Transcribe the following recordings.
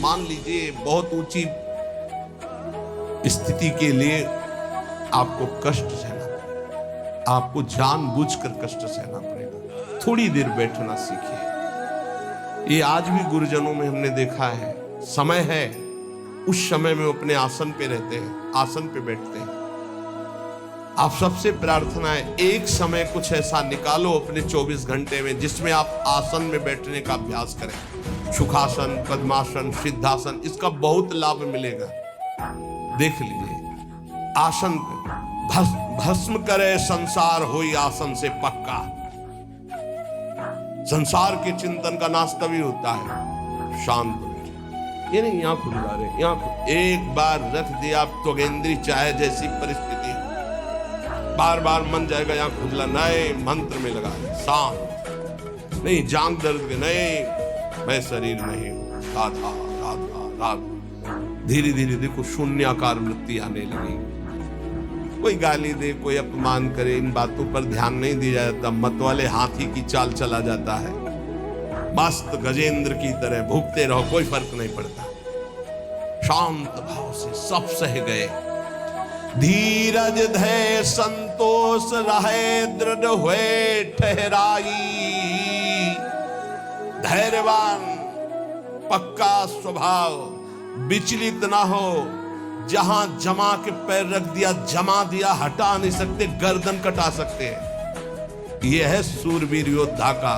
मान लीजिए बहुत ऊंची स्थिति के लिए आपको कष्ट सहना पड़ेगा, आपको जानबूझकर कष्ट सहना पड़ेगा। थोड़ी देर बैठना सीखिए। ये आज भी गुरुजनों में हमने देखा है, समय है, उस समय में अपने आसन पे रहते हैं, आसन पे बैठते हैं। आप सबसे प्रार्थना है एक समय कुछ ऐसा निकालो अपने 24 घंटे में जिसमें आप आसन में बैठने का अभ्यास करें। सुखासन, पद्मासन, सिद्धासन, इसका बहुत लाभ मिलेगा। देख लीजिए, आसन पे भस्म करे संसार होई आसन से पक्का। संसार के चिंतन का नाश तभी होता है शांत। ये नहीं यहाँ खुल जा रहे, यहाँ एक बार रख दिया आप त्वगेंद्री चाहे जैसी परिस्थिति, बार बार मन जाएगा यहाँ खुजला, नए मंत्र में लगा दे, शांत नहीं, जांग दर्द के नहीं, मैं शरीर नहीं हूं, राधा राधा राधा। धीरे धीरे देखो शून्याकार वृत्ति आने लगी। कोई गाली दे, कोई अपमान करे, इन बातों पर ध्यान नहीं दिया जाता। मत वाले हाथी की चाल चला जाता है, मस्त गजेंद्र की तरह भूखते रहो, कोई फर्क नहीं पड़ता। शांत भाव से सब सह गए। धीरज धैर्य संतोष रहे दृढ़ हुए ठहराई। धैर्यवान, पक्का स्वभाव, विचलित ना हो। जहां जमा के पैर रख दिया, जमा दिया, हटा नहीं सकते, गर्दन कटा सकते हैं। यह है सूरवीर योद्धा का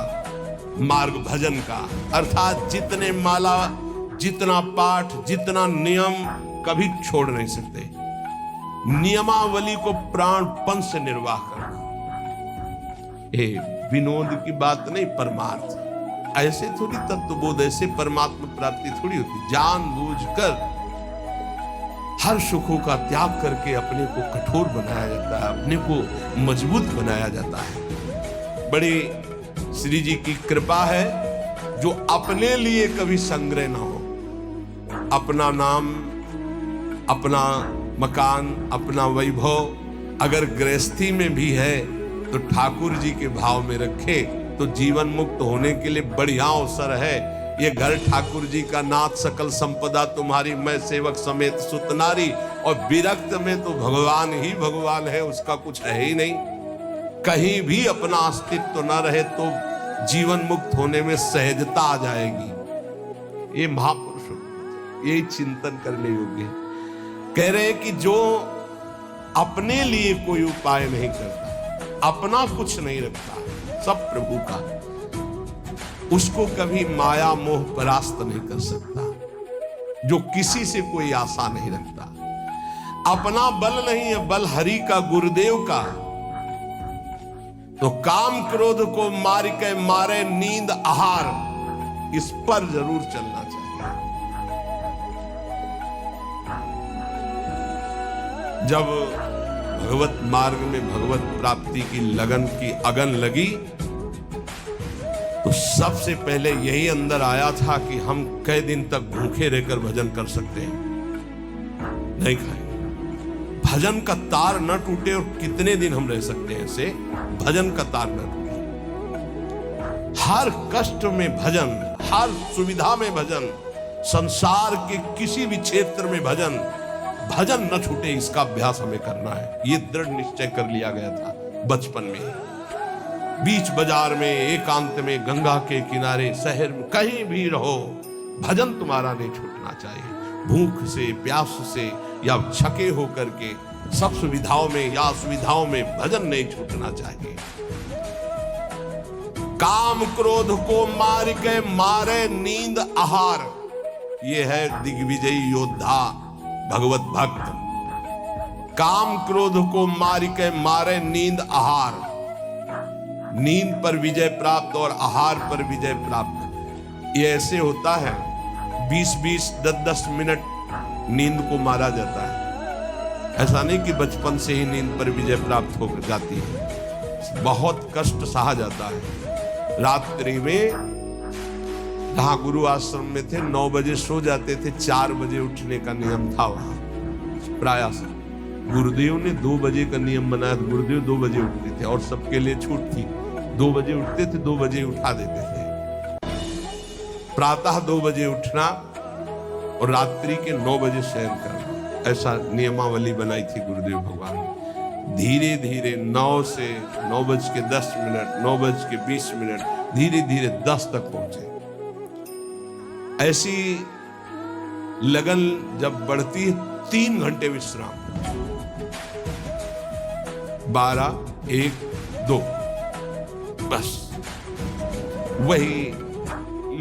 मार्ग, भजन का। अर्थात जितने माला, जितना पाठ, जितना नियम, कभी छोड़ नहीं सकते। नियमावली को प्राणपन से निर्वाह करना। विनोद की बात नहीं, परमार्थ। ऐसे थोड़ी तत्वबोध, ऐसे परमात्मा प्राप्ति थोड़ी होती। जानबूझकर हर सुखों का त्याग करके अपने को कठोर बनाया जाता है, अपने को मजबूत बनाया जाता है। बड़ी श्री जी की कृपा है जो अपने लिए कभी संग्रह ना हो। अपना नाम, अपना मकान, अपना वैभव अगर गृहस्थी में भी है तो ठाकुर जी के भाव में रखे तो जीवन मुक्त होने के लिए बढ़िया अवसर है। ये घर ठाकुर जी का, नाथ सकल संपदा तुम्हारी, मैं सेवक समेत सुतनारी। और विरक्त में तो भगवान ही भगवान है, उसका कुछ है ही नहीं। कहीं भी अपना अस्तित्व तो न रहे तो जीवन मुक्त होने में सहजता आ जाएगी। ये महापुरुष यही चिंतन करने योग्य है। कह रहे हैं कि जो अपने लिए कोई उपाय नहीं करता, अपना कुछ नहीं रखता, सब प्रभु का, उसको कभी माया मोह परास्त नहीं कर सकता। जो किसी से कोई आशा नहीं रखता, अपना बल नहीं है, बल हरि का, गुरुदेव का। तो काम क्रोध को मार के मारे नींद आहार, इस पर जरूर चलना चाहिए। जब भगवत मार्ग में भगवत प्राप्ति की लगन की अगन लगी तो सबसे पहले यही अंदर आया था कि हम कई दिन तक भूखे रहकर भजन कर सकते हैं, नहीं खाएंगे। भजन का तार न टूटे, और कितने दिन हम रह सकते हैं ऐसे, भजन का तार न टूटे। हर कष्ट में भजन, हर सुविधा में भजन, संसार के किसी भी क्षेत्र में भजन, भजन न छूटे, इसका अभ्यास हमें करना है। ये दृढ़ निश्चय कर लिया गया था बचपन में। बीच बाजार में, एकांत में, गंगा के किनारे, शहर में, कहीं भी रहो, भजन तुम्हारा नहीं छूटना चाहिए। भूख से, प्यास से या छके होकर के, सब सुविधाओं में या असुविधाओं में भजन नहीं छूटना चाहिए। काम क्रोध को मार के मारे नींद आहार, ये है दिग्विजयी योद्धा भगवत भक्त। काम क्रोध को मार के मारे नींद आहार, नींद पर विजय प्राप्त और आहार पर विजय प्राप्त। ये ऐसे होता है, 20-20, 10-10 मिनट नींद को मारा जाता है। ऐसा नहीं कि बचपन से ही नींद पर विजय प्राप्त हो जाती है, बहुत कष्ट सहा जाता है। रात्रि में जहां गुरु आश्रम में थे 9 बजे सो जाते थे, 4 बजे उठने का नियम था वहां प्रायः। गुरुदेव ने 2 बजे का नियम बनाया, गुरुदेव 2 बजे उठते थे और सबके लिए छूट थी। 2 बजे उठते थे, 2 बजे उठा देते थे। प्रातः 2 बजे उठना, और रात्रि के 9 बजे शयन करना। ऐसा नियमावली बनाई थी गुरुदेव भगवान ने। धीरे धीरे 9 से 9:10, 9:20, धीरे धीरे 10 तक पहुंचे। ऐसी लगन जब बढ़ती है 3 घंटे विश्राम, 12, 1, 2, बस वही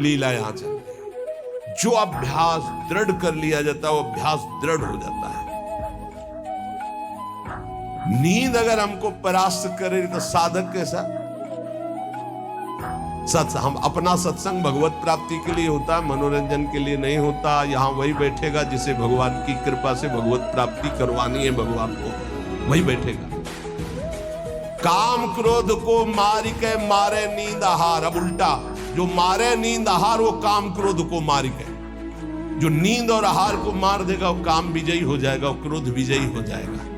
लीला यहां चल रही है। जो अभ्यास दृढ़ कर लिया जाता है वो अभ्यास दृढ़ हो जाता है। नींद अगर हमको परास्त करे तो साधक कैसा? हम अपना सत्संग भगवत प्राप्ति के लिए होता है, मनोरंजन के लिए नहीं होता। यहां वही बैठेगा जिसे भगवान की कृपा से भगवत प्राप्ति करवानी है, भगवान को वही बैठेगा। काम क्रोध को मार के मारे नींद आहार। अब उल्टा, जो मारे नींद आहार वो काम क्रोध को मार के, जो नींद और आहार को मार देगा वो काम विजयी हो जाएगा, वो क्रोध विजयी हो जाएगा।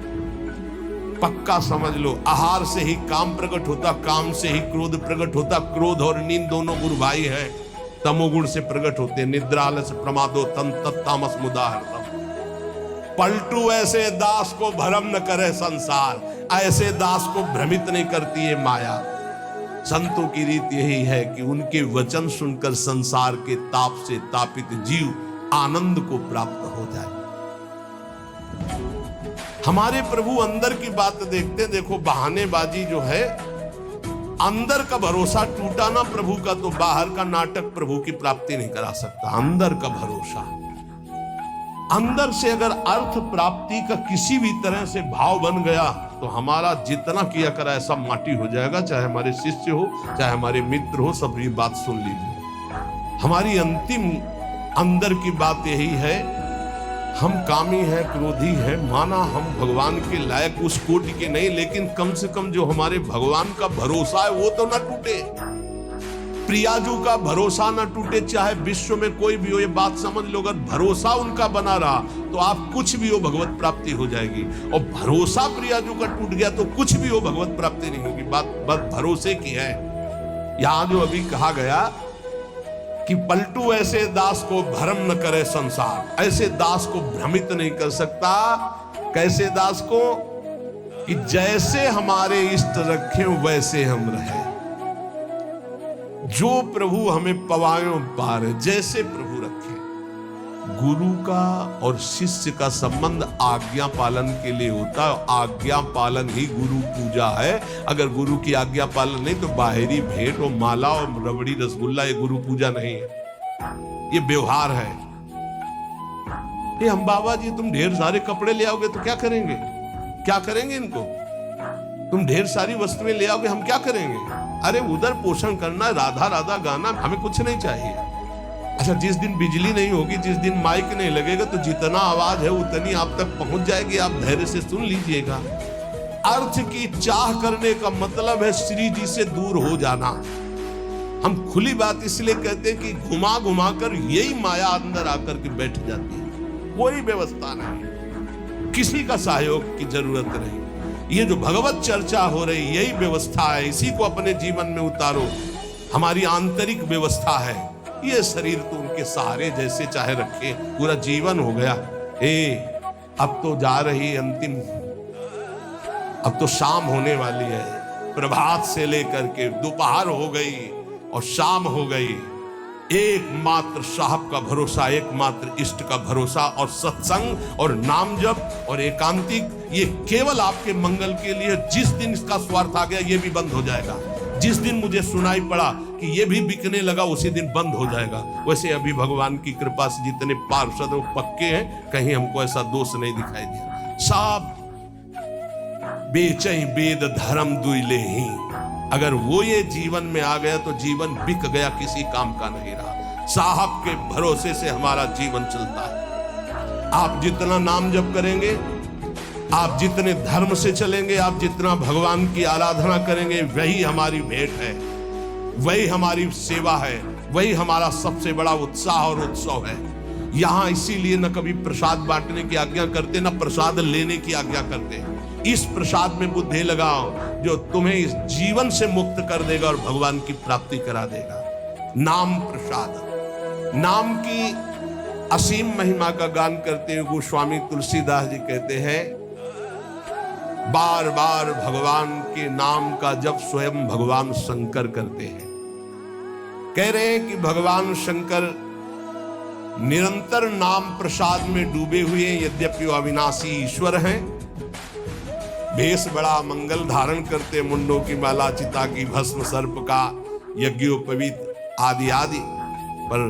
पक्का समझ लो, आहार से ही काम प्रकट होता, काम से ही क्रोध प्रकट होता। क्रोध और नींद दोनों गुरु भाई हैं, तमोगुण से प्रकट होते। निद्रा आलस प्रमादो तमस मुदाहरतम। पलटू ऐसे दास को भ्रम न करे संसार, ऐसे दास को भ्रमित नहीं करती है माया। संतों की रीत यही है कि उनके वचन सुनकर संसार के ताप से तापित जीव आनंद को प्राप्त हो जाए। हमारे प्रभु अंदर की बात देखते, देखो बहानेबाजी जो है, अंदर का भरोसा टूटा ना प्रभु का तो बाहर का नाटक प्रभु की प्राप्ति नहीं करा सकता। अंदर का भरोसा, अंदर से अगर अर्थ प्राप्ति का किसी भी तरह से भाव बन गया तो हमारा जितना किया करा ऐसा माटी हो जाएगा। चाहे हमारे शिष्य हो, चाहे हमारे मित्र हो, सब ये बात सुन लीजिए। हमारी अंतिम अंदर की बात यही है, हम कामी हैं, क्रोधी हैं, माना हम भगवान के लायक उस कोटि के नहीं, लेकिन कम से कम जो हमारे भगवान का भरोसा है वो तो ना टूटे। प्रियाजू का भरोसा ना टूटे, चाहे विश्व में कोई भी हो। ये बात समझ लो, अगर भरोसा उनका बना रहा तो आप कुछ भी हो भगवत प्राप्ति हो जाएगी, और भरोसा प्रियाजू का टूट गया तो कुछ भी हो भगवत प्राप्ति नहीं होगी। बात भरोसे की है। यहां जो अभी कहा गया कि पलटू ऐसे दास को भ्रम न करे संसार, ऐसे दास को भ्रमित नहीं कर सकता। कैसे दास को? कि जैसे हमारे इष्ट रखे वैसे हम रहे। जो प्रभु हमें पवायों पार, जैसे प्रभु रखे। गुरु का और शिष्य का संबंध आज्ञा पालन के लिए होता है। आज्ञा पालन ही गुरु पूजा है। अगर गुरु की आज्ञा पालन नहीं तो बाहरी भेंट और माला और रबड़ी रसगुल्ला ये गुरु पूजा नहीं है, ये व्यवहार है। ये हम बाबा जी तुम ढेर सारे कपड़े ले आओगे तो क्या करेंगे? क्या करेंगे इनको? तुम ढेर सारी वस्तुएं ले आओगे, हम क्या करेंगे? अरे उधर पोषण करना, राधा राधा गाना, हमें कुछ नहीं चाहिए। अच्छा, जिस दिन बिजली नहीं होगी, जिस दिन माइक नहीं लगेगा तो जितना आवाज है उतनी आप तक पहुंच जाएगी, आप धैर्य से सुन लीजिएगा। अर्थ की चाह करने का मतलब है श्री जी से दूर हो जाना। हम खुली बात इसलिए कहते हैं कि घुमा घुमा कर यही माया अंदर आकर के बैठ जाती है। कोई व्यवस्था नहीं, किसी का सहयोग की जरूरत नहीं। ये जो भगवत चर्चा हो रही यही व्यवस्था है, इसी को अपने जीवन में उतारो। हमारी आंतरिक व्यवस्था है। ये शरीर तो उनके सहारे जैसे चाहे रखे, पूरा जीवन हो गया। अब तो जा रही अंतिम, अब तो शाम होने वाली है। प्रभात से लेकर के दोपहर हो गई और शाम हो गई। एकमात्र साहब का भरोसा, एकमात्र इष्ट का भरोसा, और सत्संग और नाम जप और एकांतिक, ये केवल आपके मंगल के लिए। जिस दिन इसका स्वार्थ आ गया ये भी बंद हो जाएगा। जिस दिन मुझे सुनाई पड़ा कि ये भी बिकने लगा उसी दिन बंद हो जाएगा। वैसे अभी भगवान की कृपा से जितने पार्षद पक्के हैं, कहीं हमको ऐसा दोष नहीं दिखाई दिया। सब बेचैं वेद धर्म दुइले ही। अगर वो ये जीवन में आ गया तो जीवन बिक गया, किसी काम का नहीं रहा। साहब के भरोसे से हमारा जीवन चलता है। आप जितना नाम जप करेंगे, आप जितने धर्म से चलेंगे, आप जितना भगवान की आराधना करेंगे, वही हमारी भेंट है, वही हमारी सेवा है, वही हमारा सबसे बड़ा उत्साह और उत्सव है। यहां इसीलिए न कभी प्रसाद बांटने की आज्ञा करते, न प्रसाद लेने की आज्ञा करते। इस प्रसाद में बुद्धि लगाओ जो तुम्हें इस जीवन से मुक्त कर देगा और भगवान की प्राप्ति करा देगा। नाम प्रसाद, नाम की असीम महिमा का गान करते हुए गोस्वामी तुलसीदास जी कहते हैं, बार बार भगवान के नाम का जप स्वयं भगवान शंकर करते हैं। कह रहे हैं कि भगवान शंकर निरंतर नाम प्रसाद में डूबे हुए, यद्यपि वो अविनाशी ईश्वर हैं। भेष बड़ा मंगल धारण करते, मुंडों की माला, चिता की भस्म, सर्प का यज्ञोपवीत आदि आदि, पर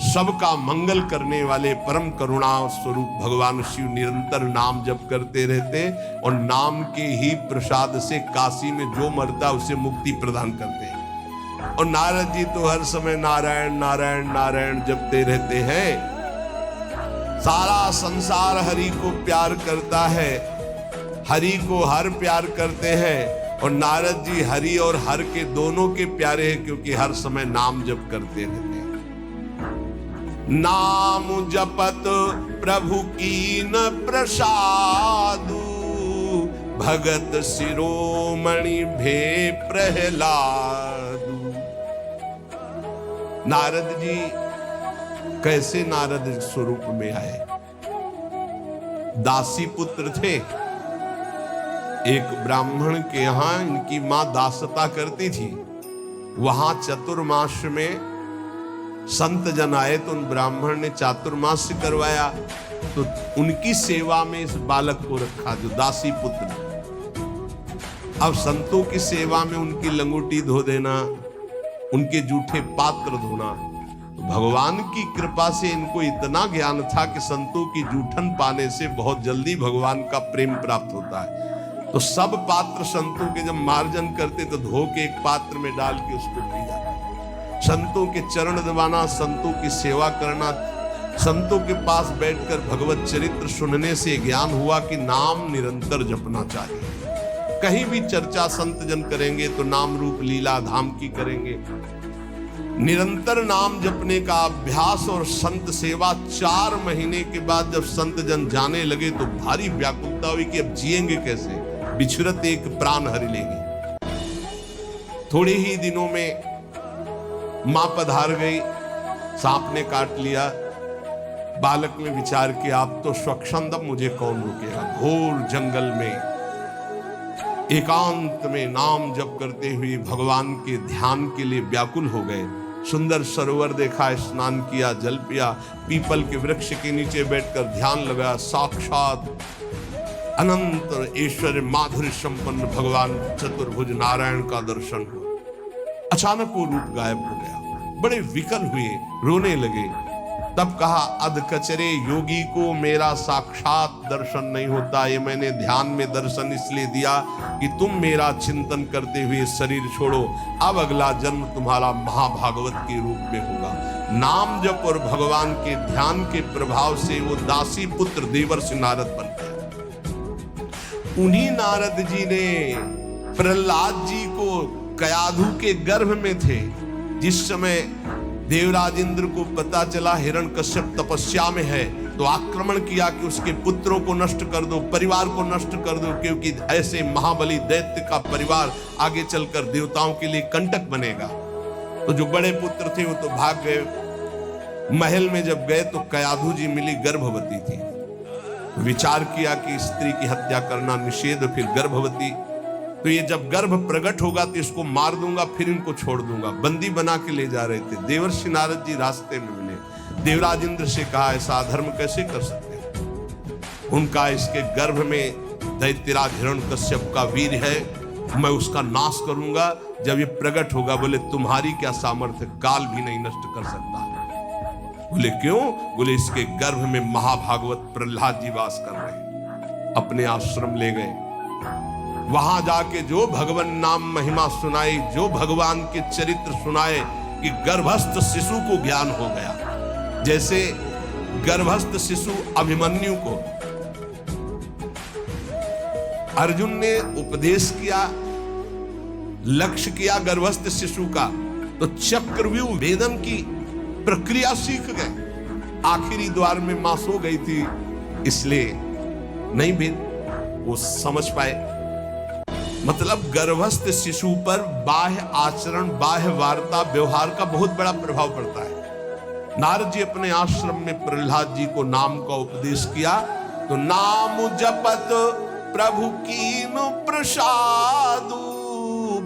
सबका मंगल करने वाले परम करुणा स्वरूप भगवान शिव निरंतर नाम जप करते रहते और नाम के ही प्रसाद से काशी में जो मरता उसे मुक्ति प्रदान करते हैं। और नारद जी तो हर समय नारायण नारायण नारायण जपते रहते हैं। सारा संसार हरि को प्यार करता है, हरि को हर प्यार करते हैं, और नारद जी हरि और हर के दोनों के प्यारे हैं, क्योंकि हर समय नाम जप करते रहते हैं। नाम जपत प्रभु कीन प्रसादु, भगत शिरोमणि भे प्रहलादु। नारद जी कैसे नारद स्वरूप में आए? दासी पुत्र थे। एक ब्राह्मण के यहां इनकी मां दासता करती थी। वहां चतुर्मास में संत जन आए तो उन ब्राह्मण ने चातुर्मास करवाया, तो उनकी सेवा में इस बालक को रखा जो दासी पुत्र। अब संतों की सेवा में उनकी लंगोटी धो देना, उनके जूठे पात्र धोना। तो भगवान की कृपा से इनको इतना ज्ञान था कि संतों की जूठन पाने से बहुत जल्दी भगवान का प्रेम प्राप्त होता है। तो सब पात्र संतों के जब मार्जन करते तो धो के एक पात्र में डाल के उसको पी जाते। संतों के चरण दबाना, संतों की सेवा करना, संतों के पास बैठकर भगवत चरित्र सुनने से ज्ञान हुआ कि नाम निरंतर जपना चाहिए। कहीं भी चर्चा संत जन करेंगे तो नाम रूप लीला धाम की करेंगे। निरंतर नाम जपने का अभ्यास और संत सेवा 4 महीने के बाद जब संत जन जाने लगे तो भारी व्याकुलता हुई कि अब जिएंगे कैसे, बिछुरत एक प्राण हरि लेंगे। थोड़े ही दिनों में मां पधार गई, सांप ने काट लिया। बालक ने विचार किया, अब तो स्वच्छंदम, मुझे कौन रोकेगा। घोर जंगल में एकांत में नाम जप करते हुए भगवान के ध्यान के लिए व्याकुल हो गए। सुंदर सरोवर देखा, स्नान किया, जल पिया, पीपल के वृक्ष के नीचे बैठकर ध्यान लगा। साक्षात अनंत ऐश्वर्य माधुर्य संपन्न भगवान चतुर्भुज नारायण का दर्शन हुआ। अचानक वो रूप गायब हो गया। बड़े विकल हुए, रोने लगे। तब कहा, अध कचरे योगी को मेरा साक्षात दर्शन नहीं होता। ये मैंने ध्यान में दर्शन इसलिए दिया कि तुम मेरा चिंतन करते हुए शरीर छोड़ो। अब अगला जन्म तुम्हारा महाभागवत के रूप में होगा। नाम जप और भगवान के ध्यान के प्रभाव से वो दासी पुत्र देवर्षि नारद बन गया। उन्हीं नारद जी ने प्रहलाद जी को कयाधु के गर्भ में थे, जिस समय देवराज इंद्र को पता चला हिरण्यकश्यप तपस्या में है, तो आक्रमण किया कि उसके पुत्रों को नष्ट कर दो, परिवार को नष्ट कर दो, क्योंकि ऐसे महाबली दैत्य का परिवार आगे चलकर देवताओं के लिए कंटक बनेगा। तो जो बड़े पुत्र थे वो तो भाग गए। महल में जब गए तो कयाधु जी मिली, गर्भवती थी। विचार किया कि स्त्री की हत्या करना निषेध, फिर गर्भवती, तो ये जब गर्भ प्रकट होगा तो इसको मार दूंगा, फिर इनको छोड़ दूंगा। बंदी बना के ले जा रहे थे। देवर्षि नारद जी रास्ते में मिले। देवराज इंद्र से कहा, ऐसा अधर्म कैसे कर सकते हैं? उनका इसके गर्भ में दैत्यराज हिरण्यकश्यप का वीर है, मैं उसका नाश करूंगा जब ये प्रकट होगा। बोले, तुम्हारी क्या सामर्थ्य, काल भी नहीं नष्ट कर सकता। बोले, क्यों? बोले, इसके गर्भ में महाभागवत प्रहलाद जी वास कर रहे। अपने आश्रम ले गए। वहां जाके जो भगवान नाम महिमा सुनाई, जो भगवान के चरित्र सुनाए, कि गर्भस्थ शिशु को ज्ञान हो गया। जैसे गर्भस्थ शिशु अभिमन्यु को अर्जुन ने उपदेश किया, लक्ष्य किया गर्भस्थ शिशु का, तो चक्रव्यूह भेदन की प्रक्रिया सीख गए। आखिरी द्वार में मां सो गई थी, इसलिए नहीं भेद वो समझ पाए। मतलब गर्भस्थ शिशु पर बाह्य आचरण, बाह्य वार्ता, व्यवहार का बहुत बड़ा प्रभाव पड़ता है। नारद जी अपने आश्रम में प्रहलाद जी को नाम का उपदेश किया तो नाम जपत प्रभु कीनु प्रसादु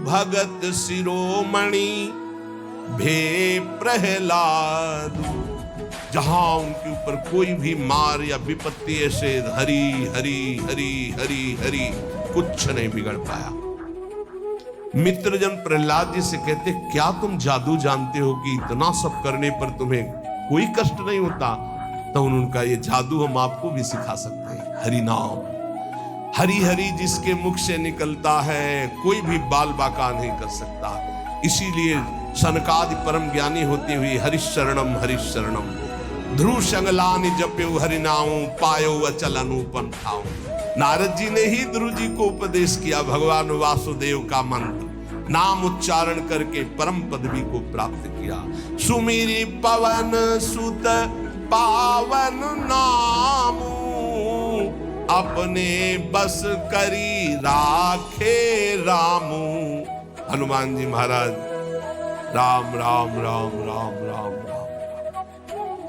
भगत शिरोमणि भे प्रहलादु। जहां उनके ऊपर कोई भी मार या विपत्ति ऐसे हरि हरि हरि हरि हरि कुछ नहीं बिगड़ पाया। मित्रजन प्रहलाद जी से कहते क्या तुम जादू जानते हो कि इतना सब करने पर तुम्हें कोई कष्ट नहीं होता? तो उनका ये जादू हम आपको भी सिखा सकते हैं। हरि नाम, हरि हरि जिसके मुख से निकलता है कोई भी बाल बाका नहीं कर सकता। इसीलिए सनकादि परम ज्ञानी होते हुए हरिशरणम हरिशरणम ध्रुव संगलानि जप्यो हरिनाम पायो अचल अनुपम ठाऊ। नारद जी ने ही ध्रुव जी को उपदेश किया भगवान वासुदेव का मंत्र, नाम उच्चारण करके परम पदवी को प्राप्त किया। सुमिरी पवन सुत पावन नामू अपने बस करी राखे रामू। हनुमान जी महाराज राम राम राम राम राम राम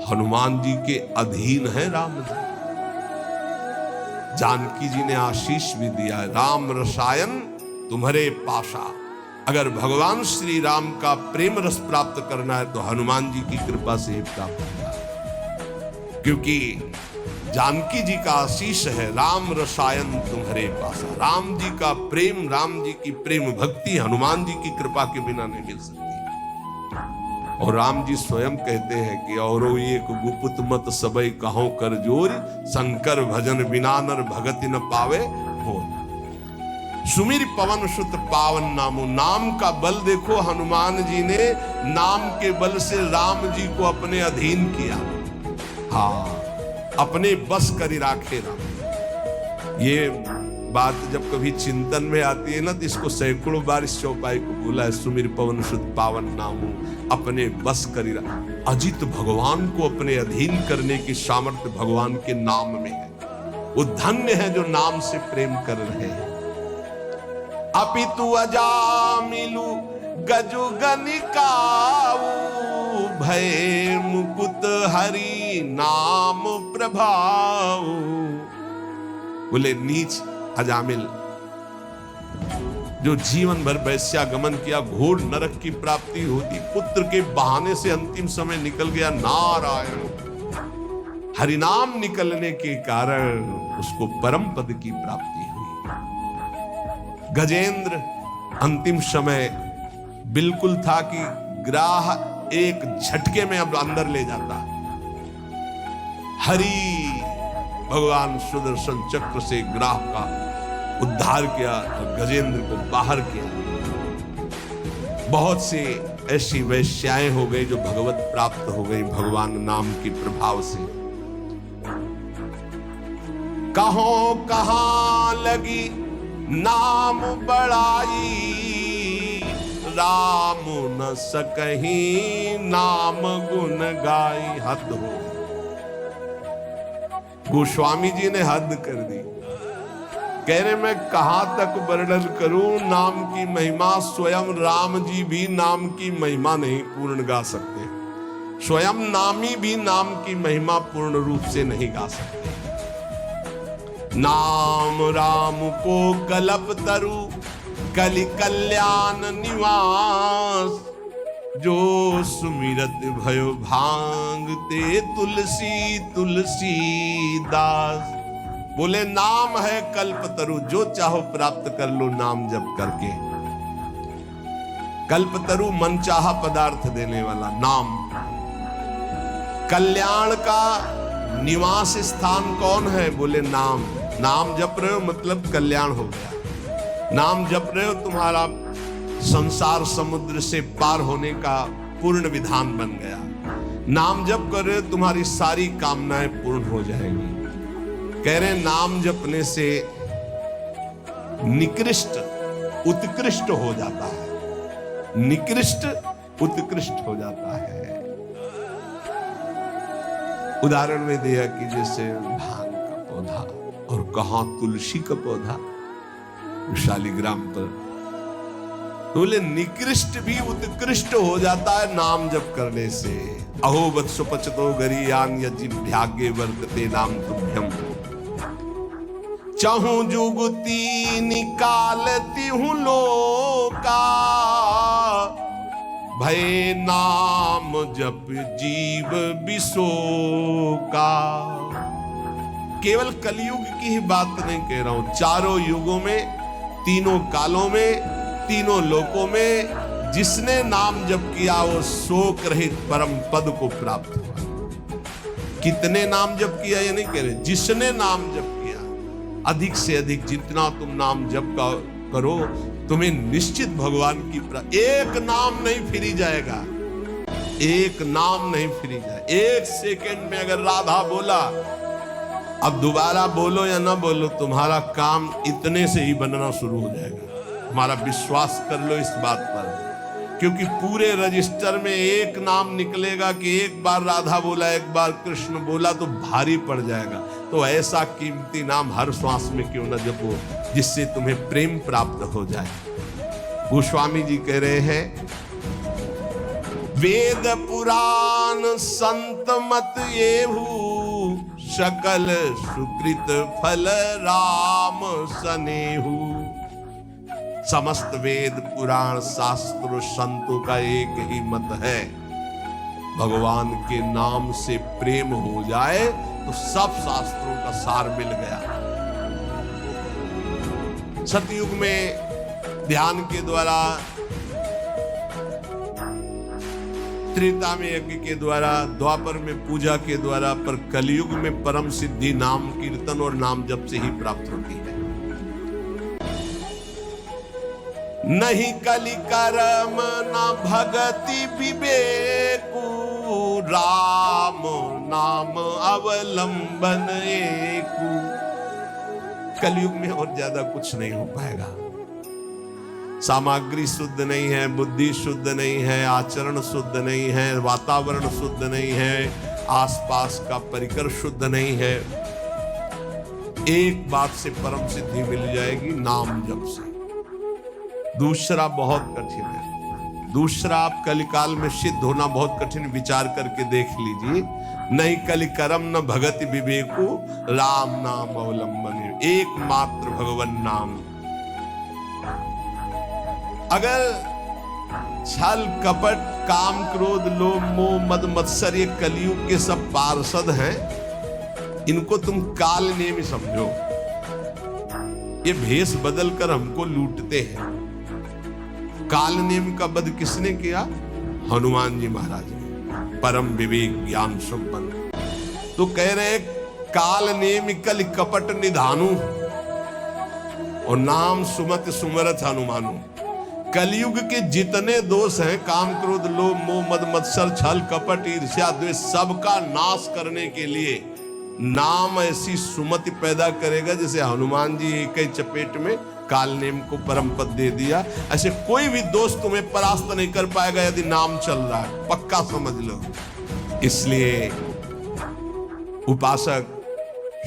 हनुमान जी के अधीन है राम जी। जानकी जी ने आशीष भी दिया राम रसायन तुम्हारे पाशा। अगर भगवान श्री राम का प्रेम रस प्राप्त करना है तो हनुमान जी की कृपा से ही प्राप्त होगा, क्योंकि जानकी जी का आशीष है राम रसायन तुम्हारे पासा। राम जी का प्रेम, राम जी की प्रेम भक्ति हनुमान जी की कृपा के बिना नहीं मिल सकती। और राम जी स्वयं कहते हैं कि औरो एक गुपुत मत सबई कहो कर जोर शंकर भजन बिना नर भगति न पावे हो। सुमिर पवन सुत पावन नामो, नाम का बल देखो हनुमान जी ने नाम के बल से राम जी को अपने अधीन किया। हाँ, अपने बस करी राखे राम। ये बात जब कभी चिंतन में आती है ना तो इसको सैकड़ों बार इस चौपाई को बोला है। सुमिर पवन सुत पावन नामो अपने बस करी राखे। अजित भगवान को अपने अधीन करने की सामर्थ्य भगवान के नाम में है। वो धन्य है जो नाम से प्रेम कर रहे हैं। अपितु अजामिलु गजु गनिकाऊ भय मुकुत हरि नाम प्रभाऊ। बोले नीच अजामिल जो जीवन भर वैश्यागमन किया, घोर नरक की प्राप्ति होती, पुत्र के बहाने से अंतिम समय निकल गया। नारायण हरिनाम निकलने के कारण उसको परम पद की प्राप्ति हुई। गजेंद्र अंतिम समय बिल्कुल था कि ग्राह एक झटके में अब अंदर ले जाता। हरि भगवान सुदर्शन चक्र से ग्राह का उद्धार किया और गजेंद्र को बाहर किया। बहुत सी ऐसी वैश्याएं हो गई जो भगवत प्राप्त हो गई भगवान नाम के प्रभाव से। कहो कहां लगी नाम बड़ाई राम न सकहीं नाम गुण गाई। हद हो, गोस्वामी जी ने हद कर दी। कह रहे मैं कहां तक वर्णन करूं नाम की महिमा। स्वयं राम जी भी नाम की महिमा नहीं पूर्ण गा सकते। स्वयं नामी भी नाम की महिमा पूर्ण रूप से नहीं गा सकते। नाम राम को कल्प तरु कलि कल्याण निवास जो सुमिरत भयो भांगते तुलसी तुलसी दास। बोले नाम है कल्पतरु, जो चाहो प्राप्त कर लो नाम जप करके। कल्पतरु मनचाहा पदार्थ देने वाला नाम। कल्याण का निवास स्थान कौन है? बोले नाम। नाम जप रहे हो मतलब कल्याण हो गया। नाम जप रहे हो तुम्हारा संसार समुद्र से पार होने का पूर्ण विधान बन गया। नाम जप कर रहे हो तुम्हारी सारी कामनाएं पूर्ण हो जाएंगी। कह रहे नाम जपने से निकृष्ट उत्कृष्ट हो जाता है। निकृष्ट उत्कृष्ट हो जाता है। उदाहरण में दिया कि जैसे भांग का पौधा और कहां तुलसी का पौधा। शालिग्राम पर बोले निकृष्ट भी उत्कृष्ट हो जाता है नाम जप करने से। अहो वत्सो पचतो गरीयान यजिभ्यागे वर्तते नाम तुभ्यम। चाहूं जुगती निकालती हूं लोका, भय नाम जप जीव बिसोका। केवल कलयुग की ही बात नहीं कह रहा हूं, चारों युगों में, तीनों कालों में, तीनों लोकों में जिसने नाम जप किया वो शोक रहित परम पद को प्राप्त हुआ। कितने नाम जप किया ये नहीं कह रहे, जिसने नाम जप किया, अधिक से अधिक जितना तुम नाम जप करो तुम्हें निश्चित भगवान की एक नाम नहीं फिरी जाएगा, एक नाम नहीं फिरी जाए। एक सेकंड में अगर राधा बोला, अब दोबारा बोलो या ना बोलो, तुम्हारा काम इतने से ही बनना शुरू हो जाएगा। हमारा विश्वास कर लो इस बात पर, क्योंकि पूरे रजिस्टर में एक नाम निकलेगा कि एक बार राधा बोला, एक बार कृष्ण बोला तो भारी पड़ जाएगा। तो ऐसा कीमती नाम हर श्वास में क्यों न जपो जिससे तुम्हें प्रेम प्राप्त हो जाए। गोस्वामी जी कह रहे हैं, वेद पुराण संत मत येहू, सकल सुकृत फल राम सनेहू। समस्त वेद पुराण शास्त्र संतों का एक ही मत है, भगवान के नाम से प्रेम हो जाए तो सब शास्त्रों का सार मिल गया। सतयुग में ध्यान के द्वारा, त्रेता में यज्ञ के द्वारा, द्वापर में पूजा के द्वारा, पर कलयुग में परम सिद्धि नाम कीर्तन और नाम जप से ही प्राप्त होती है। नहीं कलि करम न भगति विवेकु, राम नाम अवलंबन एकु। कलयुग में और ज्यादा कुछ नहीं हो पाएगा। सामग्री शुद्ध नहीं है, बुद्धि शुद्ध नहीं है, आचरण शुद्ध नहीं है, वातावरण शुद्ध नहीं है, आसपास का परिकर शुद्ध नहीं है। एक बात से परम सिद्धि मिल जाएगी, नाम जप से। दूसरा बहुत कठिन है, दूसरा आप कलिकाल में सिद्ध होना बहुत कठिन, विचार करके देख लीजिए। नहीं कलि करम न भगति विवेकु, राम नाम अवलंबन, एकमात्र भगवन नाम। अगर छल कपट काम क्रोध लोभ मोह मद मत्सर ये कलयुग के सब पार्षद हैं, इनको तुम काल नेमी समझो। ये भेष बदल कर हमको लूटते हैं। काल नेम का वध किसने किया? हनुमान जी महाराज ने, परम विवेक ज्ञान संपन्न। तो कह रहे काल नेम कल कपट निधानु, और नाम सुमत सुमरत हनुमानु। कलयुग के जितने दोष हैं, काम क्रोध लोभ मोह मद मत्सर छल कपट ईर्ष्या द्वेष, सबका नाश करने के लिए नाम ऐसी सुमति पैदा करेगा जैसे हनुमान जी एक ही चपेट में काल नेम को परम पद दे दिया। ऐसे कोई भी दोस्त तुम्हें परास्त नहीं कर पाएगा यदि नाम चल रहा है, पक्का समझ लो। इसलिए उपासक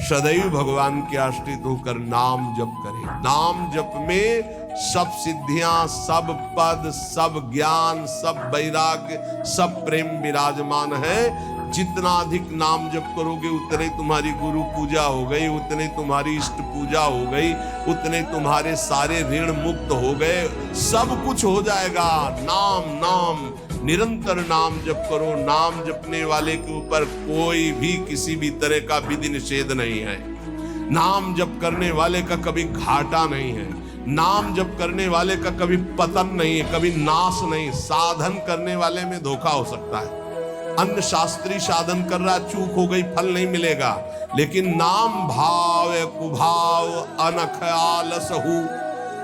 सदैव भगवान के आश्रित होकर नाम जप करे। नाम जप में सब सिद्धियां, सब पद, सब ज्ञान, सब वैराग्य, सब प्रेम विराजमान है। जितना अधिक नाम जप करोगे उतने तुम्हारी गुरु पूजा हो गई, उतने तुम्हारी इष्ट पूजा हो गई, उतने तुम्हारे सारे ऋण मुक्त हो गए, सब कुछ हो जाएगा। नाम नाम निरंतर नाम जप करो। नाम जपने वाले के ऊपर कोई भी किसी भी तरह का विधि निषेध नहीं है। नाम जप करने वाले का कभी घाटा नहीं है। नाम जप करने वाले का कभी पतन नहीं है, कभी नाश नहीं। साधन करने वाले में धोखा हो सकता है। अन्य शास्त्री साधन कर रहा, चूक हो गई, फल नहीं मिलेगा। लेकिन नाम भाव कुभाव अनख आलसहु,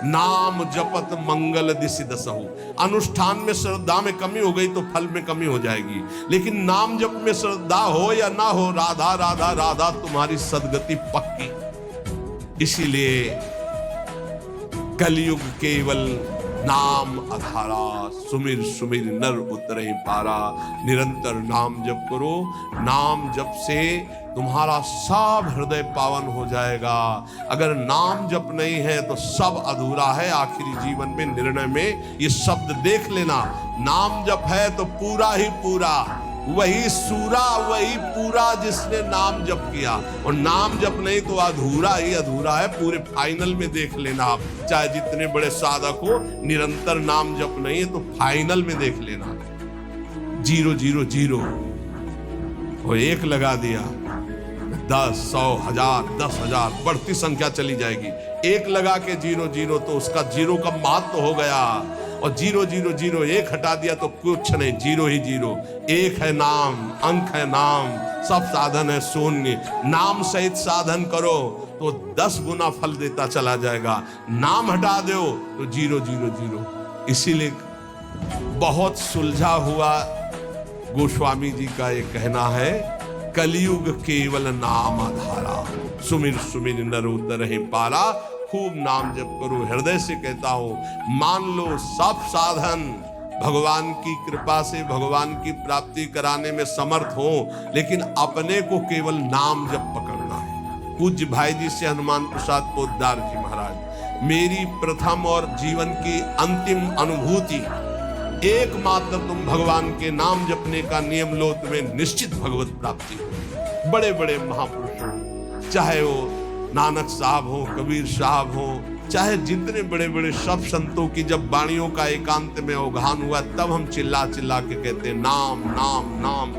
नाम जपत मंगल दिशि दसहु। अनुष्ठान में श्रद्धा में कमी हो गई तो फल में कमी हो जाएगी, लेकिन नाम जप में श्रद्धा हो या ना हो, राधा राधा राधा तुम्हारी सदगति पक्की। इसीलिए कलयुग केवल नाम आधारा, सुमिर सुमिर नर उतरे पारा। निरंतर नाम जप करो, नाम जप से तुम्हारा सब हृदय पावन हो जाएगा। अगर नाम जप नहीं है तो सब अधूरा है। आखिरी जीवन में निर्णय में ये शब्द देख लेना, नाम जप है तो पूरा ही पूरा, वही सूरा वही पूरा जिसने नाम जप किया, और नाम जप नहीं तो अधूरा ही अधूरा है। पूरे फाइनल में देख लेना आप, चाहे जितने बड़े साधक हो, निरंतर नाम जप नहीं है तो फाइनल में देख लेना 0 0 0, वो 1 लगा दिया, 10 100 1000 10,000 बढ़ती संख्या चली जाएगी। 1 लगा के 0 0 तो उसका 0 का महत्व हो गया, और 0 0 0 1 हटा दिया तो कुछ नहीं, 0 ही 0। 1 है नाम, अंक है नाम, सब साधन है शून्य। नाम सहित साधन करो तो 10 गुना फल देता चला जाएगा। नाम हटा दो तो 0 0 0। इसीलिए बहुत सुलझा हुआ गोस्वामी जी का ये कहना है, कलयुग केवल नाम आधारा, सुमिर सुमिर नर उतरहि पारा। खूब नाम जप करो। हृदय से कहता हूं, मान लो सब साधन भगवान की कृपा से भगवान की प्राप्ति कराने में समर्थ हो, लेकिन अपने को केवल नाम जप पकड़ना है। पूज्य भाई जी से हनुमान प्रसाद पोद्दार जी महाराज, मेरी प्रथम और जीवन की अंतिम अनुभूति, एकमात्र तुम भगवान के नाम जपने का नियम लो, तुम्हें निश्चित भगवत प्राप्ति हो। बड़े बड़े महापुरुषों, चाहे वो नानक साहब हो, कबीर साहब हो, चाहे जितने बड़े बड़े सब संतों की जब वाणियों का एकांत में अवगाहन हुआ, तब हम चिल्ला चिल्ला के कहते नाम नाम नाम।